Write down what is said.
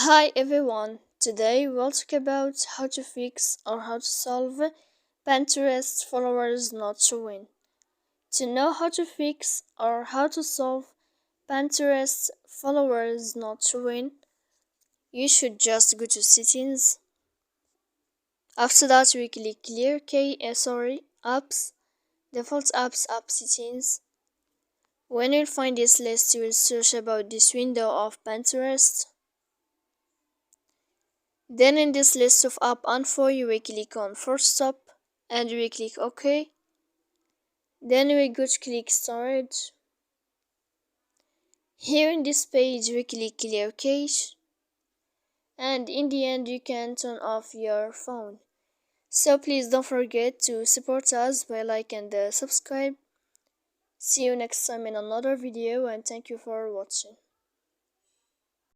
Hi everyone, today we'll talk about how to fix or how to solve Pinterest followers not showing. To know how to fix or how to solve Pinterest followers not showing, you should just go to settings. After that we click apps, default apps, app settings. When you'll find this list, you will search about this window of Pinterest. Then in this list of app info, you will click on First Stop and we click OK. Then we go to click Storage. Here in this page, we click Clear Cache. And in the end, you can turn off your phone. So please don't forget to support us by like and subscribe. See you next time in another video and thank you for watching.